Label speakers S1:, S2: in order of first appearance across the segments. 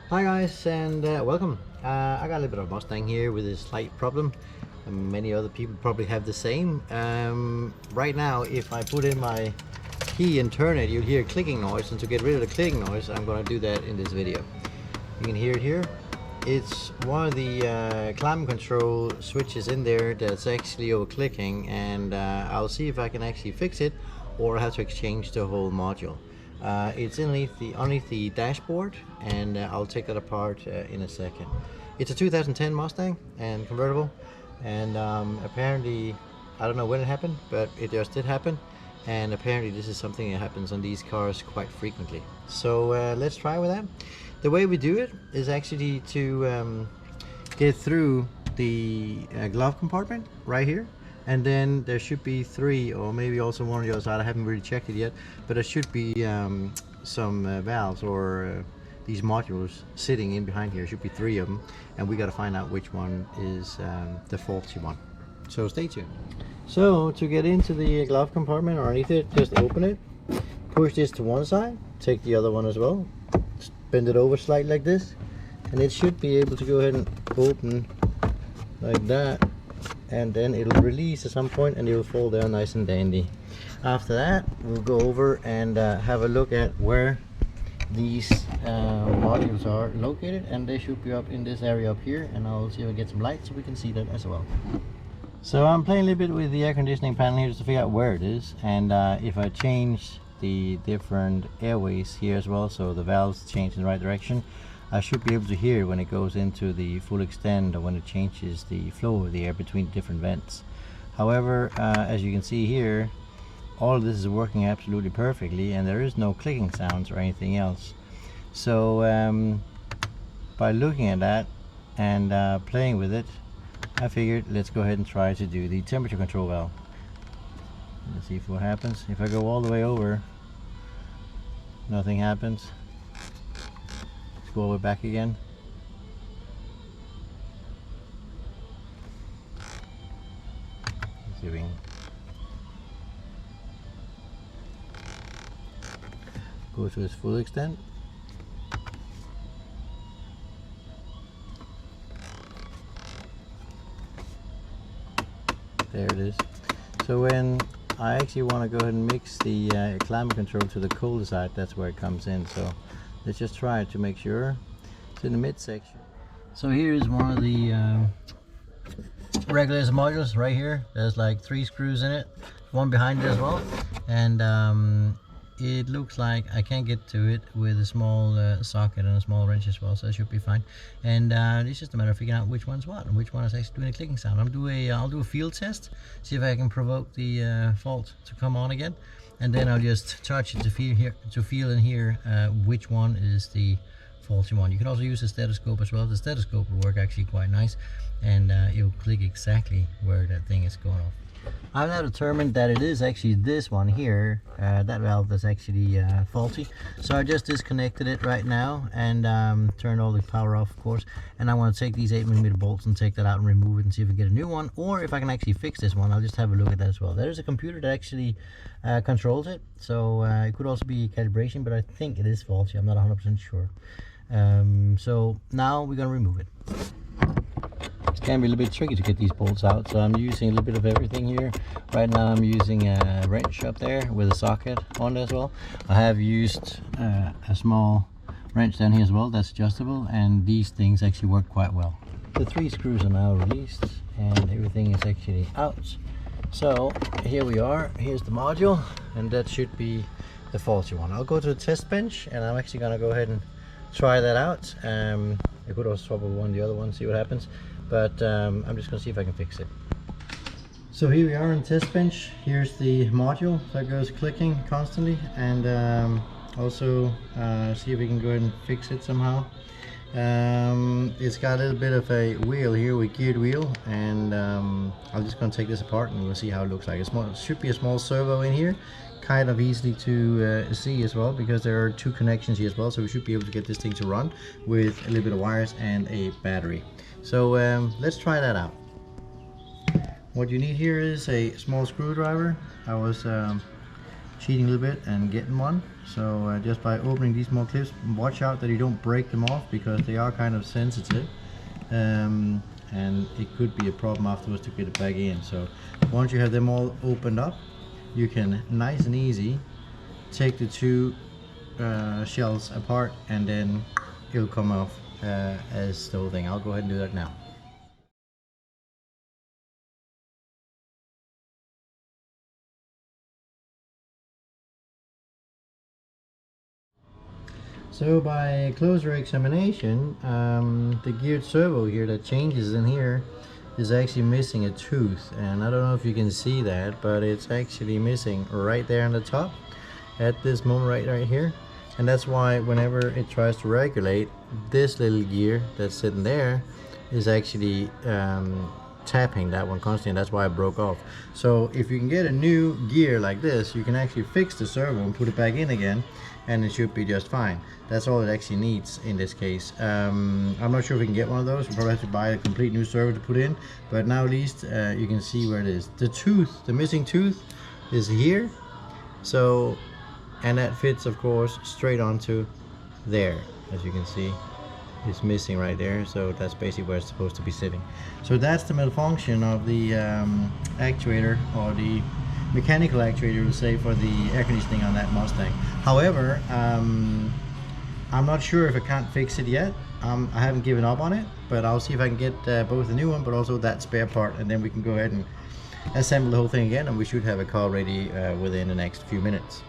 S1: Hi guys, and welcome. I got a little bit of Mustang here with a slight problem. Many other people probably have the same. Right now, if I put in my key and turn it, you'll hear a clicking noise, and to get rid of the clicking noise, I'm going to do that in this video. You can hear it here. It's one of the climate control switches in there that's actually over clicking, and I'll see if I can actually fix it, or I have to exchange the whole module. It's underneath the dashboard, and I'll take that apart in a second. It's a 2010 Mustang and convertible, and apparently, I don't know when it happened, but it just did happen, and apparently this is something that happens on these cars quite frequently. So let's try with that. The way we do it is actually to get through the glove compartment right here, and then there should be 3, or maybe also one on the other side. I haven't really checked it yet, but there should be some valves or these modules sitting in behind here. Should be 3 of them, and we got to find out which one is the faulty one. So stay tuned. So to get into the glove compartment or underneath it, just open it, push this to one side, take the other one as well, bend it over slightly like this, and it should be able to go ahead and open like that, and then it'll release at some point and it will fall down nice and dandy. After that, we'll go over and have a look at where these modules are located, and they should be up in this area up here, and I'll see if I get some light so we can see that as well. So I'm playing a little bit with the air conditioning panel here just to figure out where it is, and if I change the different airways here as well, so the valves change in the right direction, I should be able to hear when it goes into the full extend, or when it changes the flow of the air between different vents. However, as you can see here, all of this is working absolutely perfectly, and there is no clicking sounds or anything else. So by looking at that and playing with it, I figured let's go ahead and try to do the temperature control valve. Let's see what happens. If I go all the way over, nothing happens. Let's go all the way back again. Let's see if we can go to its full extent. There it is. So when I actually want to go ahead and mix the climate control to the colder side, that's where it comes in. So let's just try it to make sure. It's in the midsection. So here is one of the regulator modules right here. There's like 3 screws in it, one behind it as well, and it looks like I can't get to it with a small socket and a small wrench as well, so it should be fine. And it's just a matter of figuring out which one's what and which one is actually doing a clicking sound. I'll do a field test, see if I can provoke the fault to come on again, and then I'll just touch it to feel and hear which one is the faulty one. You can also use a stethoscope as well. The stethoscope will work actually quite nice, and it'll click exactly where that thing is going off. I've now determined that it is actually this one here, that valve that's actually faulty. So I just disconnected it right now and turned all the power off, of course. And I want to take these 8mm bolts and take that out and remove it and see if we get a new one, or if I can actually fix this one. I'll just have a look at that as well. There's a computer that actually controls it, so it could also be calibration, but I think it is faulty. I'm not 100% sure. So now we're going to remove it. It can be a little bit tricky to get these bolts out, so I'm using a little bit of everything here. Right now I'm using a wrench up there with a socket on it as well. I have used a small wrench down here as well that's adjustable, and these things actually work quite well. The 3 screws are now released and everything is actually out. So here we are, here's the module, and that should be the faulty one. I'll go to the test bench and I'm actually going to go ahead and try that out. I could also swap one the other one, see what happens, but I'm just going to see if I can fix it. So here we are on the test bench. Here's the module that goes clicking constantly, and also see if we can go ahead and fix it somehow. It's got a little bit of a wheel here with geared wheel, and I'm just going to take this apart and we'll see how it looks like. It should be a small servo in here, kind of easily to see as well, because there are 2 connections here as well, so we should be able to get this thing to run with a little bit of wires and a battery. So let's try that out. What you need here is a small screwdriver. I was cheating a little bit and getting one. So just by opening these small clips, watch out that you don't break them off, because they are kind of sensitive, and it could be a problem afterwards to get it back in. So once you have them all opened up, you can nice and easy take the two shells apart, and then it'll come off as the whole thing. I'll go ahead and do that now. So by closer examination, the geared servo here that changes in here is actually missing a tooth, and I don't know if you can see that, but it's actually missing right there on the top at this moment right here. And that's why whenever it tries to regulate, this little gear that's sitting there is actually tapping that one constantly, and that's why it broke off. So if you can get a new gear like this, you can actually fix the servo and put it back in again, and it should be just fine. That's all it actually needs in this case. I'm not sure if we can get one of those. We probably have to buy a complete new servo to put in, but now at least you can see where it is. The tooth, the missing tooth, is here. So, and that fits of course straight onto there, as you can see. It's missing right there, so that's basically where it's supposed to be sitting. So that's the malfunction of the actuator, or the mechanical actuator, we'll say, for the air conditioning on that Mustang. However, I'm not sure if I can't fix it yet. I haven't given up on it, but I'll see if I can get both the new one but also that spare part, and then we can go ahead and assemble the whole thing again, and we should have a car ready within the next few minutes.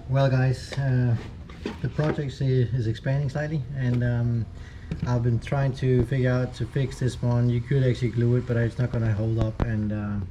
S1: Well guys, the project is expanding slightly, and I've been trying to figure out to fix this one. You could actually glue it, but it's not going to hold up, and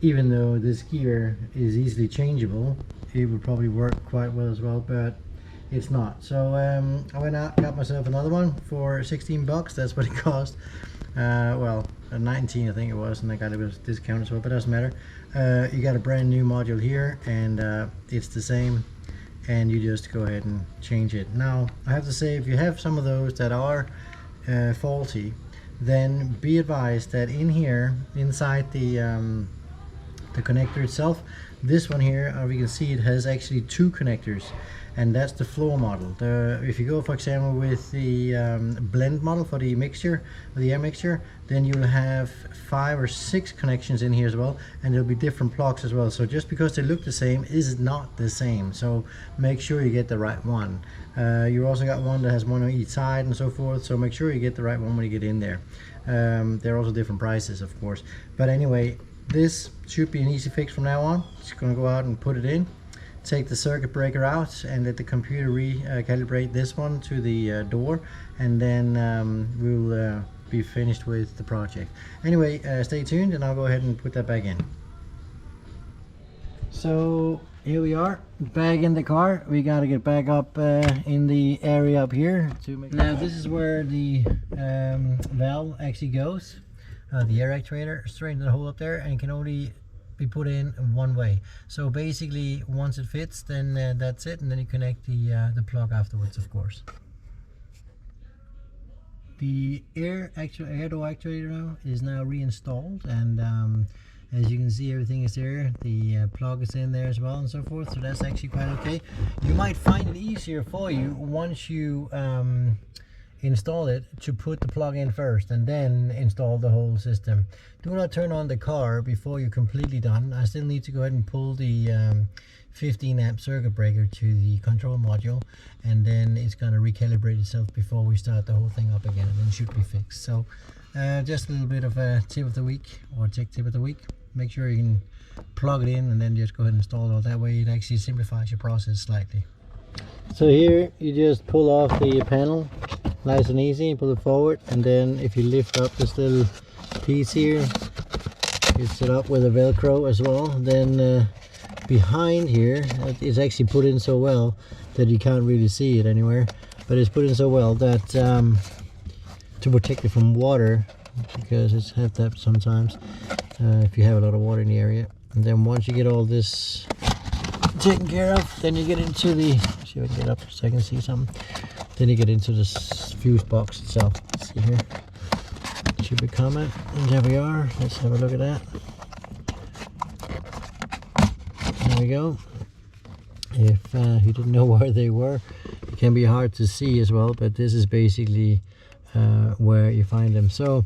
S1: even though this gear is easily changeable, it would probably work quite well as well, but it's not. So I went out, got myself another one for 16 bucks. That's what it cost. Well, 19 I think it was, and I got it with a discount as well, but it doesn't matter. You got a brand new module here, and it's the same, and you just go ahead and change it. Now I have to say, if you have some of those that are faulty, then be advised that in here, inside the connector itself, this one here, we can see it has actually two connectors, and that's the floor model. If you go, for example, with the blend model for the mixture, the air mixture, then you'll have 5 or 6 connections in here as well, and there'll be different plugs as well. So just because they look the same is not the same, so make sure you get the right one. You also got one that has one on each side and so forth, so make sure you get the right one when you get in there. There are also different prices, of course, but anyway, this should be an easy fix from now on. Just going to go out and put it in, take the circuit breaker out, and let the computer recalibrate this one to the door, and then we'll be finished with the project. Anyway, stay tuned and I'll go ahead and put that back in. So here we are, back in the car. We got to get back up in the area up here to make. Now this is where the valve actually goes. The air actuator straight into the hole up there, and it can only be put in one way. So basically, once it fits, then that's it, and then you connect the plug afterwards, of course. The air door actuator now is now reinstalled, and as you can see, everything is there. The plug is in there as well, and so forth. So that's actually quite okay. You might find it easier for you once you install it to put the plug in first and then install the whole system. Do not turn on the car before you're completely done. I still need to go ahead and pull the 15 amp circuit breaker to the control module, and then it's going to recalibrate itself before we start the whole thing up again, and then it should be fixed. So just a little bit of a tip of the week, or tech tip of the week. Make sure you can plug it in and then just go ahead and install it all. That way it actually simplifies your process slightly. So here you just pull off the panel nice and easy, pull it forward, and then if you lift up this little piece here, it's set up with a velcro as well. Then behind here, it's actually put in so well that you can't really see it anywhere, but it's put in so well that to protect it from water, because it's have that sometimes if you have a lot of water in the area. And then once you get all this taken care of, then you get into the, see if I can get up so I can see something. Then you get into this fuse box itself. Let's see here, it should be coming, and there we are. Let's have a look at that. we go. If you didn't know where they were, it can be hard to see as well, but this is basically where you find them. So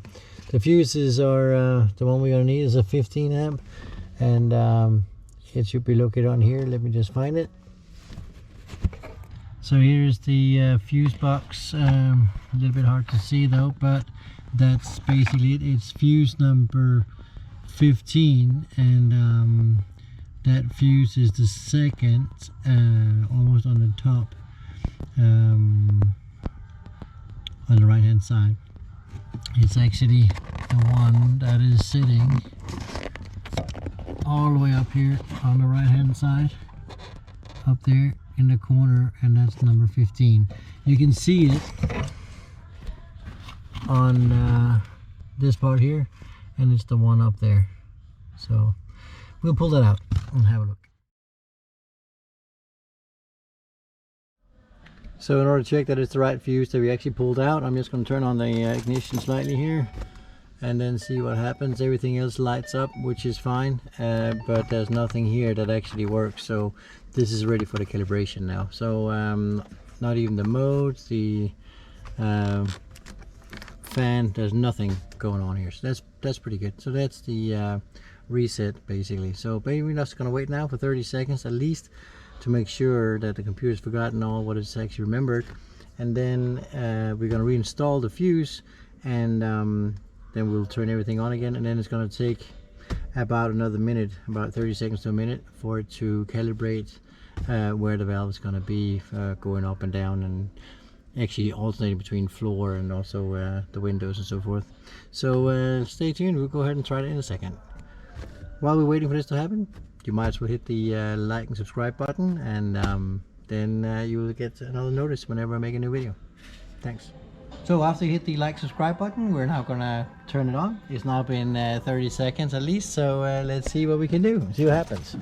S1: the fuses are the one we're gonna need is a 15 amp, and it should be located on here. Let me just find it. So here's the fuse box. A little bit hard to see though, but that's basically it. It's fuse number 15, and that fuse is the second, almost on the top, on the right hand side. It's actually the one that is sitting all the way up here on the right hand side, up there in the corner, and that's number 15. You can see it on this part here, and it's the one up there. So we'll pull that out and have a look. So in order to check that it's the right fuse that we actually pulled out, I'm just going to turn on the ignition slightly here and then see what happens. Everything else lights up, which is fine, but there's nothing here that actually works. So this is ready for the calibration now. So not even the modes, the fan, there's nothing going on here. So that's pretty good. So that's the reset basically. So we're just going to wait now for 30 seconds at least to make sure that the computer's forgotten all what it's actually remembered, and then we're going to reinstall the fuse, and then we'll turn everything on again, and then it's going to take about another minute, about 30 seconds to a minute, for it to calibrate where the valve is going to be, going up and down, and actually alternating between floor and also the windows and so forth. So stay tuned, we'll go ahead and try it in a second. While we're waiting for this to happen, you might as well hit the like and subscribe button, and then you will get another notice whenever I make a new video. Thanks. So after you hit the like subscribe button, we're now gonna turn it on. It's now been 30 seconds at least, so let's see what we can do, see what happens.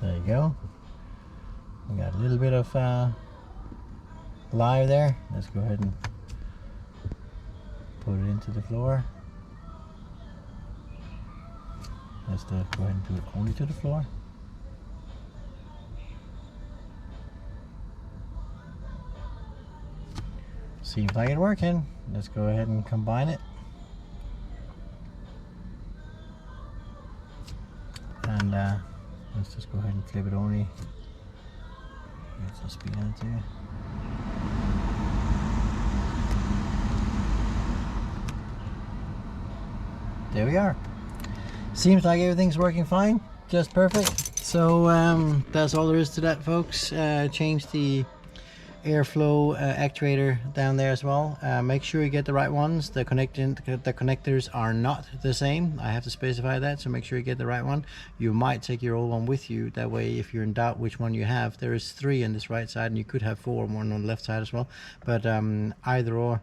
S1: There you go. We got a little bit of live there. Let's go ahead and put it into the floor. Let's go ahead and do it only to the floor. Seems like it's working. Let's go ahead and combine it. And let's just go ahead and flip it only. Get some speed on it too. There we are. Seems like everything's working fine, just perfect. So that's all there is to that, folks. Change the airflow actuator down there as well. Make sure you get the right ones. The connectors are not the same. I have to specify that, so make sure you get the right one. You might take your old one with you. That way, if you're in doubt which one you have, there is 3 on this right side, and you could have 4, one on the left side as well. But either or,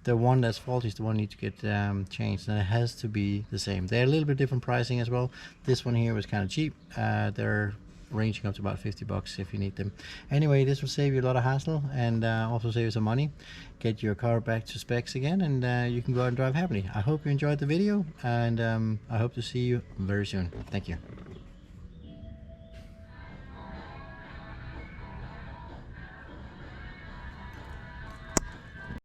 S1: the one that's faulty is the one you need to get changed, and it has to be the same. They're a little bit different pricing as well. This one here was kind of cheap. They're ranging up to about 50 bucks if you need them. Anyway, this will save you a lot of hassle, and also save you some money. Get your car back to specs again, and you can go out and drive happily. I hope you enjoyed the video, and I hope to see you very soon. Thank you.